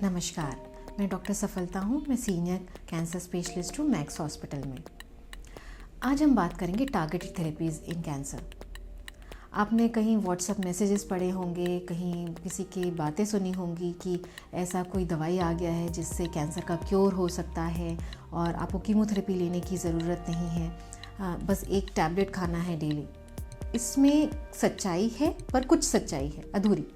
नमस्कार, मैं डॉक्टर सफलता हूँ। मैं सीनियर कैंसर स्पेशलिस्ट हूँ मैक्स हॉस्पिटल में। आज हम बात करेंगे टारगेटेड थेरेपीज़ इन कैंसर। आपने कहीं व्हाट्सएप मैसेजेस पढ़े होंगे, कहीं किसी की बातें सुनी होंगी कि ऐसा कोई दवाई आ गया है जिससे कैंसर का क्योर हो सकता है और आपको कीमोथेरेपी लेने की ज़रूरत नहीं है, बस एक टैबलेट खाना है डेली। इसमें सच्चाई है, पर कुछ सच्चाई है अधूरी।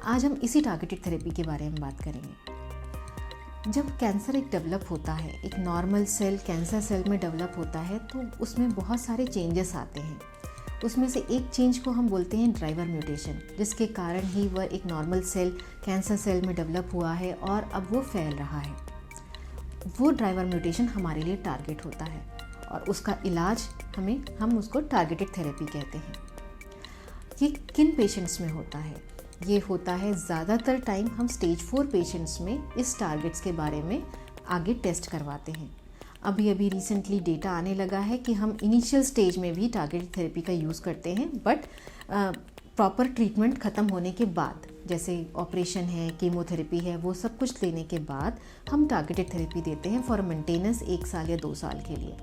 आज हम इसी टारगेटेड थेरेपी के बारे में बात करेंगे। जब कैंसर एक डेवलप होता है, एक नॉर्मल सेल कैंसर सेल में डेवलप होता है, तो उसमें बहुत सारे चेंजेस आते हैं। उसमें से एक चेंज को हम बोलते हैं ड्राइवर म्यूटेशन, जिसके कारण ही वह एक नॉर्मल सेल कैंसर सेल में डेवलप हुआ है और अब वो फैल रहा है। वो ड्राइवर म्यूटेशन हमारे लिए टारगेट होता है और उसका इलाज हम उसको टारगेटेड थेरेपी कहते हैं। ये किन पेशेंट्स में होता है? ये होता है ज़्यादातर टाइम हम स्टेज 4 पेशेंट्स में इस टारगेट्स के बारे में आगे टेस्ट करवाते हैं। अभी रिसेंटली डेटा आने लगा है कि हम इनिशियल स्टेज में भी टारगेटेड थेरेपी का यूज़ करते हैं, बट प्रॉपर ट्रीटमेंट ख़त्म होने के बाद, जैसे ऑपरेशन है, कीमोथेरेपी है, वो सब कुछ लेने के बाद हम टारगेटेड थेरेपी देते हैं फॉर मेंटेनेंस 1 साल या 2 साल के लिए।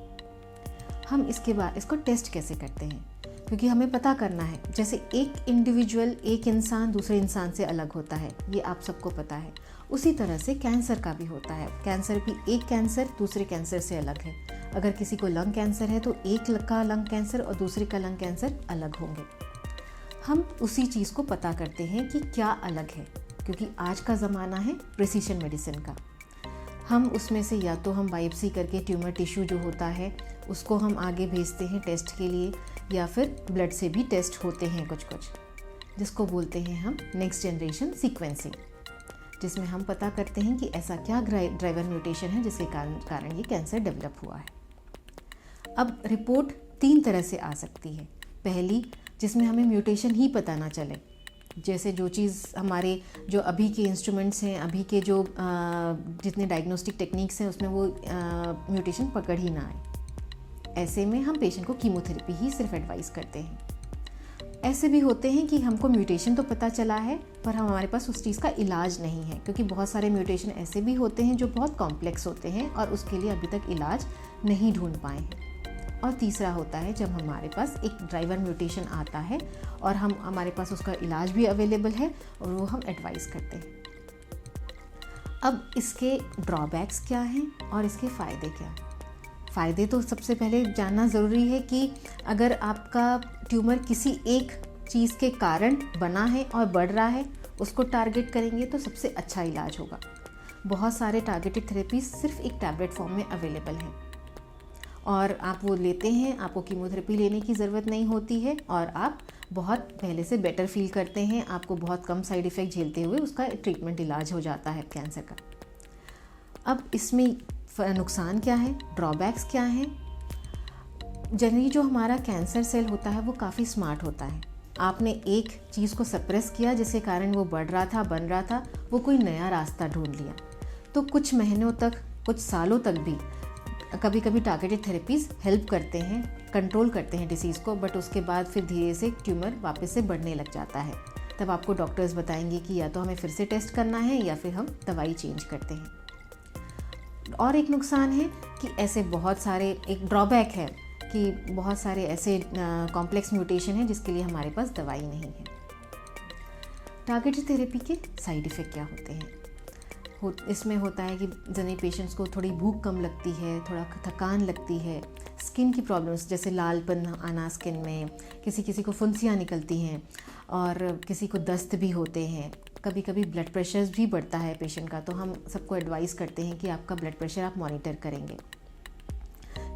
हम इसके बाद इसको टेस्ट कैसे करते हैं? क्योंकि हमें पता करना है, जैसे एक इंडिविजुअल, एक इंसान दूसरे इंसान से अलग होता है, ये आप सबको पता है। उसी तरह से कैंसर का भी होता है। कैंसर भी, एक कैंसर दूसरे कैंसर से अलग है। अगर किसी को लंग कैंसर है तो एक का लंग कैंसर और दूसरे का लंग कैंसर अलग होंगे। हम उसी चीज़ को पता करते हैं कि क्या अलग है, क्योंकि आज का ज़माना है प्रिसीजन मेडिसिन का। हम उसमें से या तो हम बायोप्सी करके ट्यूमर टिश्यू जो होता है उसको हम आगे भेजते हैं टेस्ट के लिए, या फिर ब्लड से भी टेस्ट होते हैं कुछ, जिसको बोलते हैं हम नेक्स्ट जनरेशन सीक्वेंसिंग, जिसमें हम पता करते हैं कि ऐसा क्या ड्राइवर म्यूटेशन है जिसके कारण ये कैंसर डेवलप हुआ है। अब रिपोर्ट 3 तरह से आ सकती है। पहली, जिसमें हमें म्यूटेशन ही पता ना चले, जैसे जो चीज़ हमारे जो अभी के इंस्ट्रूमेंट्स हैं, अभी के जो जितने डायग्नोस्टिक टेक्निक्स हैं उसमें वो म्यूटेशन पकड़ ही ना आए। ऐसे में हम पेशेंट को कीमोथेरेपी ही सिर्फ एडवाइस करते हैं। ऐसे भी होते हैं कि हमको म्यूटेशन तो पता चला है पर हमारे पास उस चीज़ का इलाज नहीं है, क्योंकि बहुत सारे म्यूटेशन ऐसे भी होते हैं जो बहुत कॉम्प्लेक्स होते हैं और उसके लिए अभी तक इलाज नहीं ढूंढ पाए हैं। और तीसरा होता है जब हमारे पास एक ड्राइवर म्यूटेशन आता है और हमारे पास उसका इलाज भी अवेलेबल है और वो हम एडवाइस करते हैं। अब इसके ड्रॉबैक्स क्या हैं और इसके फ़ायदे क्या हैं? फ़ायदे तो सबसे पहले जानना ज़रूरी है कि अगर आपका ट्यूमर किसी एक चीज़ के कारण बना है और बढ़ रहा है, उसको टारगेट करेंगे तो सबसे अच्छा इलाज होगा। बहुत सारे टारगेटेड थेरेपीज सिर्फ एक टैबलेट फॉर्म में अवेलेबल हैं और आप वो लेते हैं, आपको कीमोथेरेपी लेने की ज़रूरत नहीं होती है और आप बहुत पहले से बेटर फील करते हैं। आपको बहुत कम साइड इफ़ेक्ट झेलते हुए उसका ट्रीटमेंट इलाज हो जाता है कैंसर का। अब इसमें नुकसान क्या है, ड्रॉबैक्स क्या हैं? जनरली जो हमारा कैंसर सेल होता है वो काफ़ी स्मार्ट होता है। आपने एक चीज़ को सप्रेस किया जिसके कारण वो बढ़ रहा था, बन रहा था, वो कोई नया रास्ता ढूंढ लिया। तो कुछ महीनों तक, कुछ सालों तक भी कभी कभी टारगेटेड थेरेपीज़ हेल्प करते हैं, कंट्रोल करते हैं डिसीज़ को, बट उसके बाद फिर धीरे से ट्यूमर वापस से बढ़ने लग जाता है। तब आपको डॉक्टर्स बताएंगे कि या तो हमें फिर से टेस्ट करना है या फिर हम दवाई चेंज करते हैं। और एक नुकसान है कि ऐसे बहुत सारे, एक ड्रॉबैक है कि बहुत सारे ऐसे कॉम्प्लेक्स म्यूटेशन है जिसके लिए हमारे पास दवाई नहीं है। टारगेटेड थेरेपी के साइड इफ़ेक्ट क्या होते हैं? इसमें होता है कि जनरली पेशेंट्स को थोड़ी भूख कम लगती है, थोड़ा थकान लगती है, स्किन की प्रॉब्लम्स जैसे लालपन आना स्किन में, किसी को फुंसियाँ निकलती हैं और किसी को दस्त भी होते हैं। कभी कभी ब्लड प्रेशर भी बढ़ता है पेशेंट का, तो हम सबको एडवाइस करते हैं कि आपका ब्लड प्रेशर आप मॉनिटर करेंगे।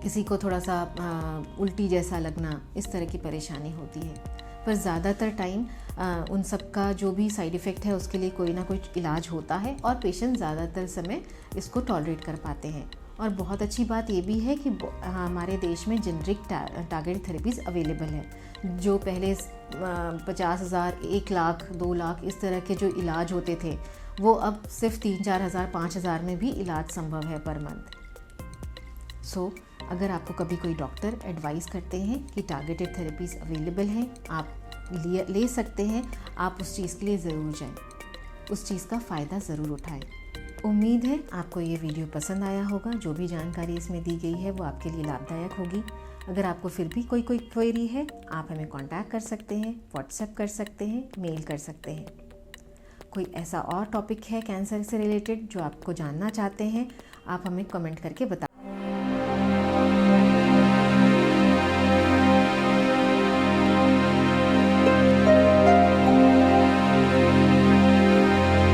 किसी को थोड़ा सा उल्टी जैसा लगना, इस तरह की परेशानी होती है। पर ज़्यादातर टाइम उन सब का जो भी साइड इफ़ेक्ट है उसके लिए कोई ना कोई इलाज होता है और पेशेंट ज़्यादातर समय इसको टॉलरेट कर पाते हैं। और बहुत अच्छी बात ये भी है कि हमारे देश में जेनरिक टारगेटेड थेरेपीज़ अवेलेबल है। जो पहले 50,000, 1 लाख, 2 लाख इस तरह के जो इलाज होते थे, वो अब सिर्फ 3-4 हज़ार, 5 हज़ार में भी इलाज संभव है पर मंथ। सो अगर आपको कभी कोई डॉक्टर एडवाइस करते हैं कि टारगेटेड थेरेपीज़ अवेलेबल हैं, आप ले सकते हैं, आप उस चीज़ के लिए ज़रूर जाएं। उस चीज़ का फ़ायदा ज़रूर उठाएं। उम्मीद है आपको ये वीडियो पसंद आया होगा। जो भी जानकारी इसमें दी गई है वो आपके लिए लाभदायक होगी। अगर आपको फिर भी कोई क्वेरी है, आप हमें कांटेक्ट कर सकते हैं, व्हाट्सएप कर सकते हैं, मेल कर सकते हैं। कोई ऐसा और टॉपिक है कैंसर से रिलेटेड जो आपको जानना चाहते हैं, आप हमें कमेंट करके बता